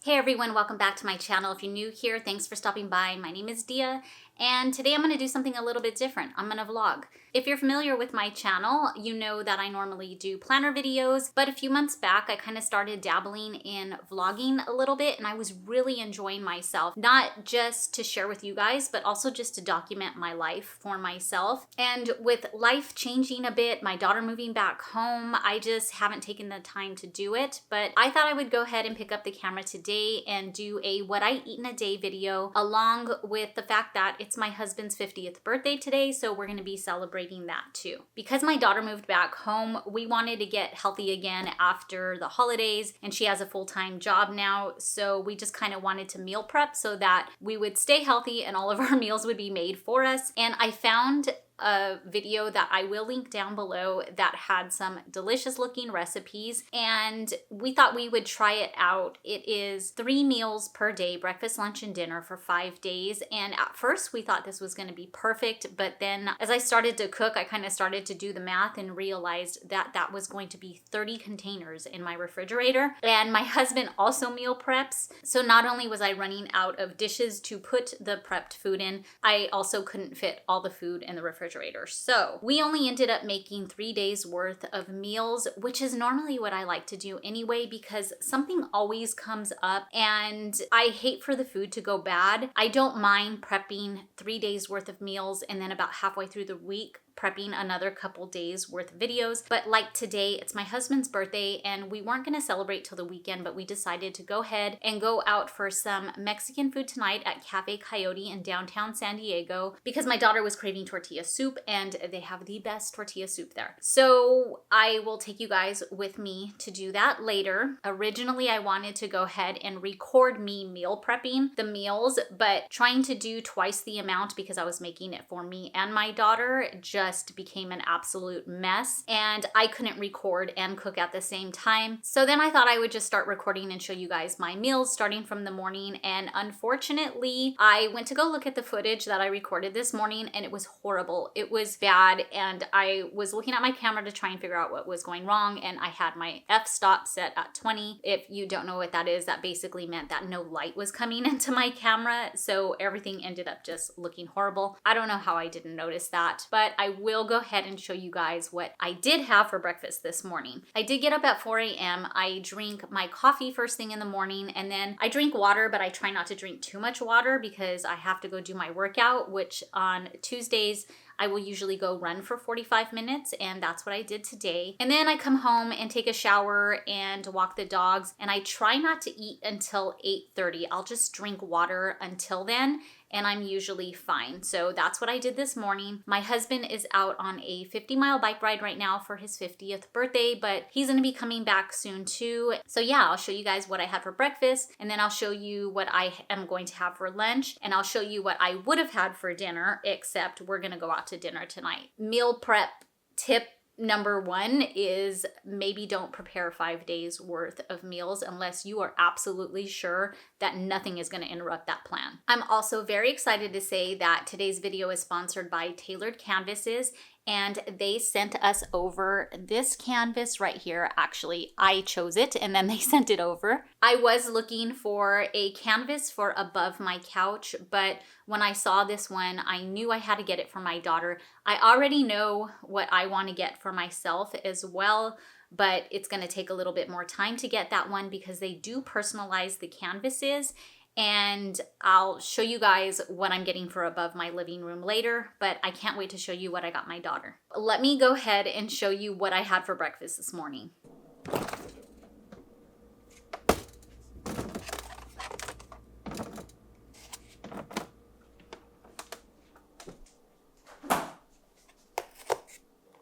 Hey everyone, welcome back to my channel. If you're new here, thanks for stopping by. My name is Dia, and today I'm going to do something a little bit different. I'm going to vlog. If you're familiar with my channel, you know that I normally do planner videos, but a few months back I kind of started dabbling in vlogging a little bit, and I was really enjoying myself, not just to share with you guys, but also just to document my life for myself. And with life changing a bit, my daughter moving back home, I just haven't taken the time to do it, but I thought I would go ahead and pick up the camera today and do a what I eat in a day video, along with the fact that it's my husband's 50th birthday today, so we're going to be celebrating that too. Because my daughter moved back home, we wanted to get healthy again after the holidays, and she has a full-time job now, so we just kind of wanted to meal prep so that we would stay healthy and all of our meals would be made for us. And I found a video that I will link down below that had some delicious looking recipes, and we thought we would try it out. It is 3 meals per day, breakfast, lunch, and dinner for 5 days. And at first we thought this was going to be perfect, but then as I started to cook, I kind of started to do the math and realized that that was going to be 30 containers in my refrigerator. And my husband also meal preps, so not only was I running out of dishes to put the prepped food in, I also couldn't fit all the food in the refrigerator. So we only ended up making 3 days worth of meals, which is normally what I like to do anyway, because something always comes up and I hate for the food to go bad. I don't mind prepping 3 days worth of meals and then about halfway through the week prepping another couple days worth of videos. But like today, it's my husband's birthday and we weren't gonna celebrate till the weekend, but we decided to go ahead and go out for some Mexican food tonight at Cafe Coyote in downtown San Diego, because my daughter was craving tortilla soup and they have the best tortilla soup there. So I will take you guys with me to do that later. Originally, I wanted to go ahead and record me meal prepping the meals, but trying to do twice the amount because I was making it for me and my daughter just became an absolute mess, and I couldn't record and cook at the same time. So then I thought I would just start recording and show you guys my meals starting from the morning. And unfortunately, I went to go look at the footage that I recorded this morning and it was horrible. It was bad, and I was looking at my camera to try and figure out what was going wrong, and I had my f-stop set at 20. If you don't know what that is, that basically meant that no light was coming into my camera, so everything ended up just looking horrible. I don't know how I didn't notice that, but I will go ahead and show you guys what I did have for breakfast this morning. I did get up at 4 a.m. I drink my coffee first thing in the morning, and then I drink water, but I try not to drink too much water because I have to go do my workout, which on Tuesdays I will usually go run for 45 minutes, and that's what I did today. And then I come home and take a shower and walk the dogs, and I try not to eat until 8:30. I'll just drink water until then, and I'm usually fine. So that's what I did this morning. My husband is out on a 50-mile bike ride right now for his 50th birthday, but he's gonna be coming back soon too. So yeah, I'll show you guys what I had for breakfast, and then I'll show you what I am going to have for lunch, and I'll show you what I would have had for dinner, except we're gonna go out to dinner tonight. Meal prep tip number 1 is maybe don't prepare 5 days worth of meals unless you are absolutely sure that nothing is going to interrupt that plan. I'm also very excited to say that today's video is sponsored by Tailored Canvases, and they sent us over this canvas right here. Actually, I chose it and then they sent it over. I was looking for a canvas for above my couch, but when I saw this one, I knew I had to get it for my daughter. I already know what I want to get for myself as well, but it's going to take a little bit more time to get that one because they do personalize the canvases. And I'll show you guys what I'm getting for above my living room later, but I can't wait to show you what I got my daughter. Let me go ahead and show you what I had for breakfast this morning.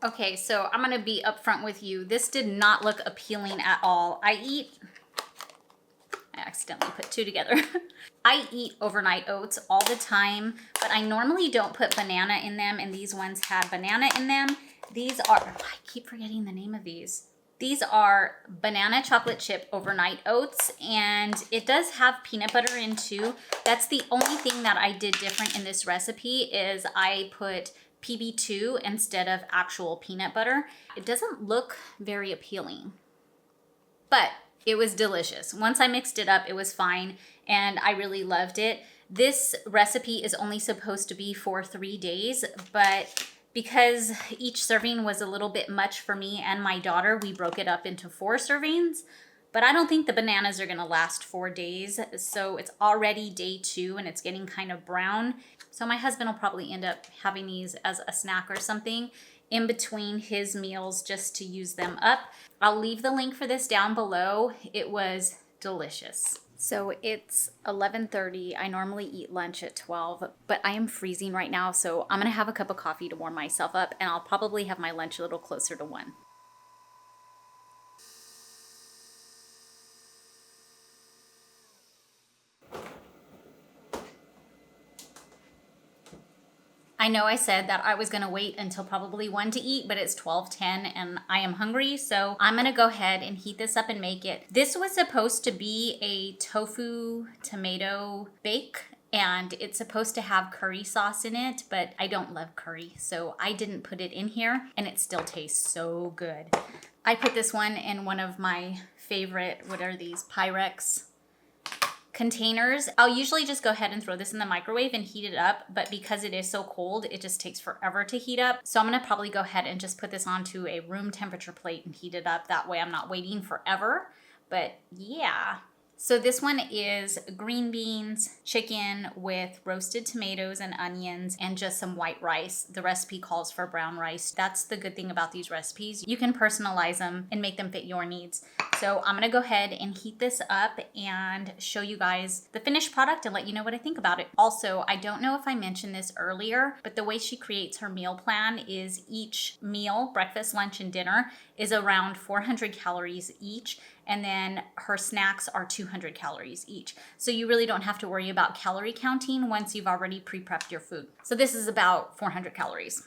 Okay, so I'm gonna be upfront with you. This did not look appealing at all. I accidentally put 2 together. I eat overnight oats all the time, but I normally don't put banana in them, and these ones had banana in them. These are, I keep forgetting the name of these. These are banana chocolate chip overnight oats, and it does have peanut butter in too. That's the only thing that I did different in this recipe is I put PB2 instead of actual peanut butter. It doesn't look very appealing, but It was delicious. Once I mixed it up, it was fine, and I really loved it. This recipe is only supposed to be for 3 days, but because each serving was a little bit much for me and my daughter, we broke it up into 4 servings. But I don't think the bananas are gonna last 4 days, so it's already day 2 and it's getting kind of brown. So my husband will probably end up having these as a snack or something in between his meals just to use them up. I'll leave the link for this down below. It was delicious. So it's 11:30. I normally eat lunch at 12, but I am freezing right now, so I'm gonna have a cup of coffee to warm myself up, and I'll probably have my lunch a little closer to 1. I know I said that I was gonna wait until probably 1 to eat, but it's 12:10 and I am hungry, so I'm gonna go ahead and heat this up and make it. This was supposed to be a tofu tomato bake, and it's supposed to have curry sauce in it, but I don't love curry, so I didn't put it in here, and it still tastes so good. I put this one in one of my favorite, what are these, Pyrex containers. I'll usually just go ahead and throw this in the microwave and heat it up, but because it is so cold, it just takes forever to heat up. So I'm gonna probably go ahead and just put this onto a room temperature plate and heat it up. That way I'm not waiting forever. But yeah. So this one is green beans, chicken with roasted tomatoes and onions, and just some white rice. The recipe calls for brown rice. That's the good thing about these recipes. You can personalize them and make them fit your needs. So I'm gonna go ahead and heat this up and show you guys the finished product and let you know what I think about it. Also, I don't know if I mentioned this earlier, but the way she creates her meal plan is each meal, breakfast, lunch, and dinner, is around 400 calories each. And then her snacks are 200 calories each. So you really don't have to worry about calorie counting once you've already pre-prepped your food. So this is about 400 calories.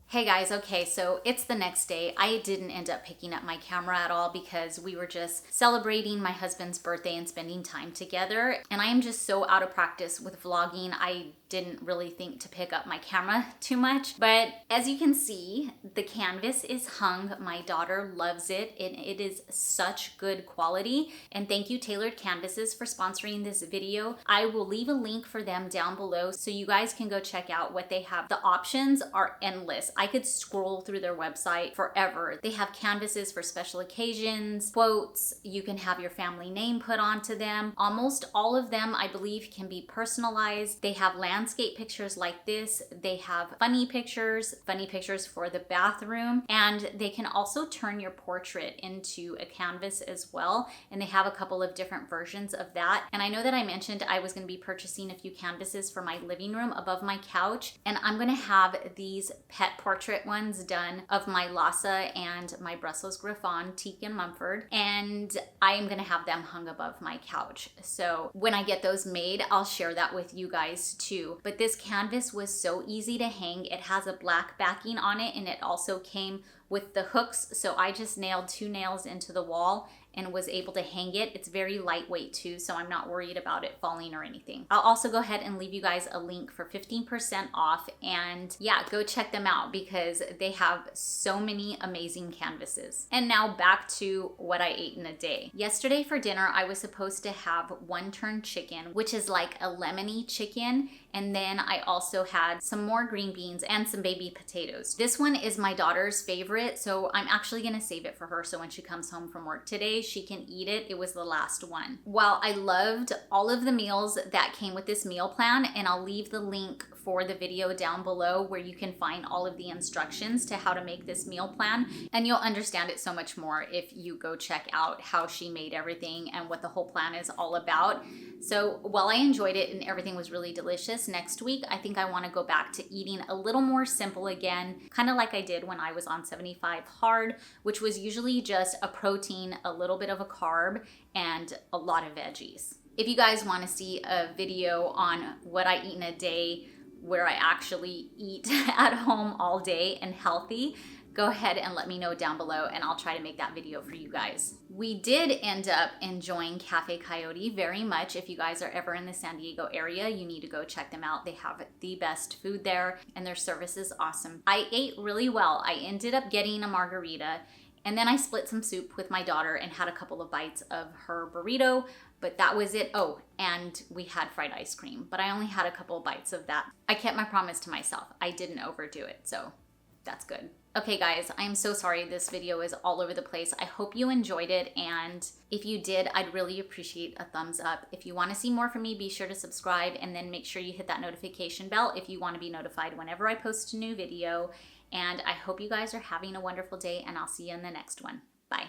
Hey guys, okay, so it's the next day. I didn't end up picking up my camera at all because we were just celebrating my husband's birthday and spending time together. And I am just so out of practice with vlogging. I didn't really think to pick up my camera too much. But as you can see, the canvas is hung. My daughter loves it and it is such good quality. And thank you Tailored Canvases for sponsoring this video. I will leave a link for them down below so you guys can go check out what they have. The options are endless. I could scroll through their website forever. They have canvases for special occasions, quotes, you can have your family name put onto them. Almost all of them, I believe, can be personalized. They have landscape pictures like this. They have funny pictures for the bathroom, and they can also turn your portrait into a canvas as well. And they have a couple of different versions of that. And I know that I mentioned I was going to be purchasing a few canvases for my living room above my couch, and I'm going to have these pet portrait ones done of my Lhasa and my Brussels Griffon, Teak and Mumford, and I am going to have them hung above my couch. So when I get those made, I'll share that with you guys too. But this canvas was so easy to hang. It has a black backing on it, and it also came with the hooks. So I just nailed 2 nails into the wall and was able to hang it. It's very lightweight too, so I'm not worried about it falling or anything. I'll also go ahead and leave you guys a link for 15% off, and yeah, go check them out because they have so many amazing canvases. And now back to what I ate in a day. Yesterday for dinner, I was supposed to have wonton chicken, which is like a lemony chicken, and then I also had some more green beans and some baby potatoes. This one is my daughter's favorite, so I'm actually gonna save it for her so when she comes home from work today, she can eat it. It was the last one. While I loved all of the meals that came with this meal plan, and I'll leave the link for the video down below where you can find all of the instructions to how to make this meal plan, and you'll understand it so much more if you go check out how she made everything and what the whole plan is all about. So while I enjoyed it and everything was really delicious, next week I think I want to go back to eating a little more simple again, kind of like I did when I was on 75 hard, which was usually just a protein, a little bit of a carb, and a lot of veggies. If you guys want to see a video on what I eat in a day where I actually eat at home all day and healthy, go ahead and let me know down below and I'll try to make that video for you guys. We did end up enjoying Cafe Coyote very much. If you guys are ever in the San Diego area, you need to go check them out. They have the best food there and their service is awesome. I ate really well. I ended up getting a margarita, and then I split some soup with my daughter and had a couple of bites of her burrito, but that was it. Oh, and we had fried ice cream, but I only had a couple of bites of that. I kept my promise to myself. I didn't overdo it, so that's good. Okay guys, I'm so sorry this video is all over the place. I hope you enjoyed it, and if you did, I'd really appreciate a thumbs up. If you want to see more from me, be sure to subscribe and then make sure you hit that notification bell if you want to be notified whenever I post a new video. And I hope you guys are having a wonderful day, and I'll see you in the next one. Bye.